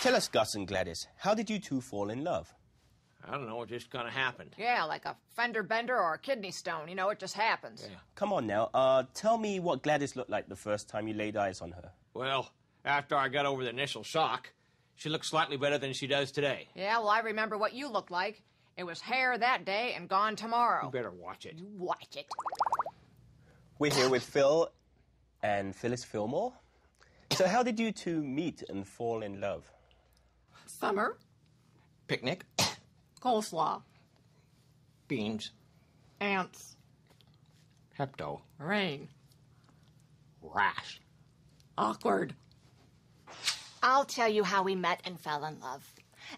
Tell us, Gus and Gladys, how did you two fall in love? I don't know, it just kind of happened. Yeah, like a fender bender or a kidney stone. You know, it just happens. Yeah. Come on now, tell me what Gladys looked like the first time you laid eyes on her. Well, after I got over the initial shock, she looked slightly better than she does today. Yeah, well, I remember what you looked like. It was hair that day and gone tomorrow. You better watch it. You watch it. We're here with Phil and Phyllis Fillmore. So how did you two meet and fall in love? Summer. Picnic. Coleslaw. Beans. Ants. Hepto. Rain. Rash. Awkward. I'll tell you how we met and fell in love.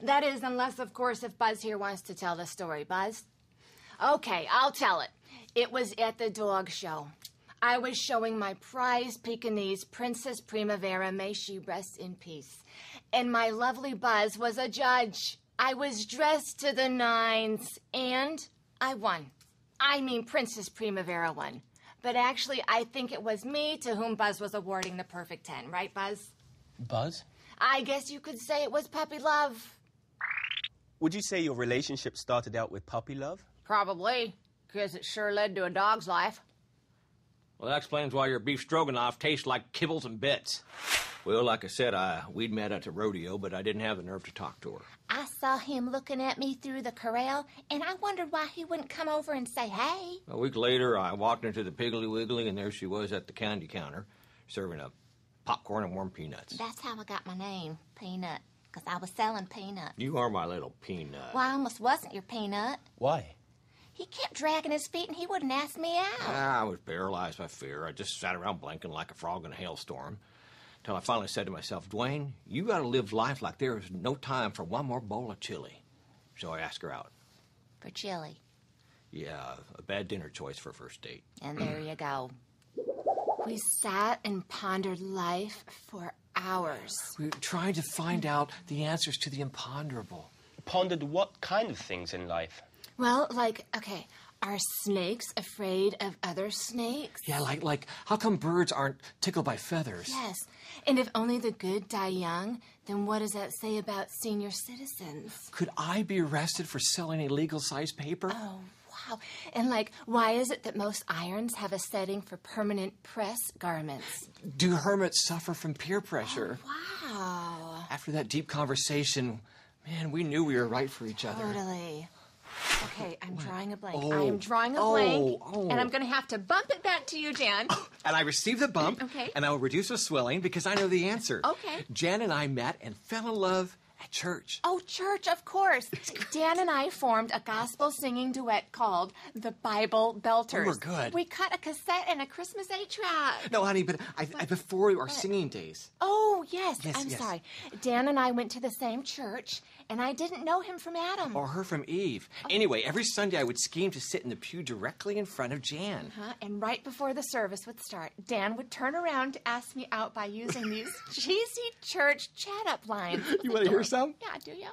That is, unless, of course, if Buzz here wants to tell the story. Buzz? Okay, I'll tell it. It was at the dog show. I was showing my prize Pekingese, Princess Primavera, may she rest in peace. And my lovely Buzz was a judge. I was dressed to the nines, and I won. I mean, Princess Primavera won. But actually, I think it was me to whom Buzz was awarding the perfect 10, right, Buzz? Buzz? I guess you could say it was puppy love. Would you say your relationship started out with puppy love? Probably, because it sure led to a dog's life. Well, that explains why your beef stroganoff tastes like kibbles and bits. Well, like I said, we'd met at the rodeo, but I didn't have the nerve to talk to her. I saw him looking at me through the corral, and I wondered why he wouldn't come over and say hey. A week later, I walked into the Piggly Wiggly, and there she was at the candy counter, serving up popcorn and warm peanuts. That's how I got my name, Peanut, because I was selling peanuts. You are my little peanut. Well, I almost wasn't your peanut. Why? He kept dragging his feet, and he wouldn't ask me out. I was paralyzed by fear. I just sat around blinking like a frog in a hailstorm. Until I finally said to myself, Dwayne, you got to live life like there is no time for one more bowl of chili. So I asked her out. For chili. Yeah, a bad dinner choice for a first date. And there you go. We sat and pondered life for hours. We were trying to find out the answers to the imponderable. Pondered what kind of things in life? Well, like, okay, are snakes afraid of other snakes? Yeah, like how come birds aren't tickled by feathers? Yes, and if only the good die young, then what does that say about senior citizens? Could I be arrested for selling illegal-sized paper? Oh, wow. And, like, why is it that most irons have a setting for permanent press garments? Do hermits suffer from peer pressure? Oh, wow. After that deep conversation, man, we knew we were right for each other. Totally. Okay, I'm drawing a blank. Oh. I'm drawing a blank, Oh. and I'm going to have to bump it back to you, Jan. And I received the bump, Okay. and I will reduce the swelling because I know the answer. Okay. Jan and I met and fell in love at church. Oh, church, of course. Dan and I formed a gospel singing duet called The Bible Belters. We were good. We cut a cassette and a Christmas 8-track. No, honey, but I before our singing days. Oh, yes. Yes, I'm yes. sorry. Dan and I went to the same church, and I didn't know him from Adam. Or her from Eve. Anyway, every Sunday I would scheme to sit in the pew directly in front of Jan. And right before the service would start, Dan would turn around to ask me out by using these cheesy church chat-up lines. You want to hear some? Yeah, do you?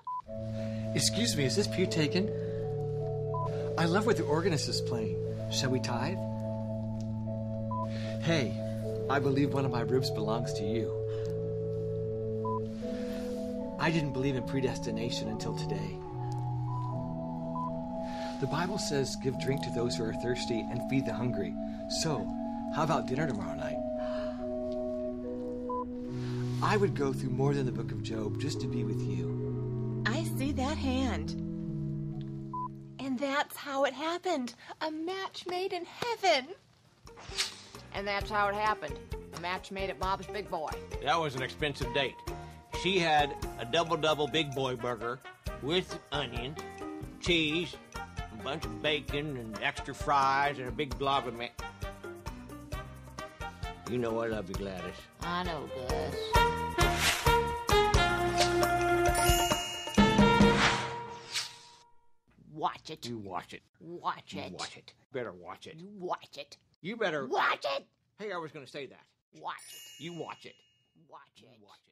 Excuse me, is this pew taken? I love what the organist is playing. Shall we tithe? Hey, I believe one of my ribs belongs to you. I didn't believe in predestination until today. The Bible says, give drink to those who are thirsty and feed the hungry. So, how about dinner tomorrow night? I would go through more than the book of Job just to be with you. I see that hand. And that's how it happened. A match made in heaven. And that's how it happened. A match made at Bob's Big Boy. That was an expensive date. She had a double big boy burger with onion, cheese, a bunch of bacon and extra fries and a big blob of You know I love you, Gladys. I know, Gus. Watch it. You watch it. Watch it. You watch it. Better watch it. You watch it. You better... Watch it. Hey, I was going to say that. Watch it. You watch it. Watch it. Watch it.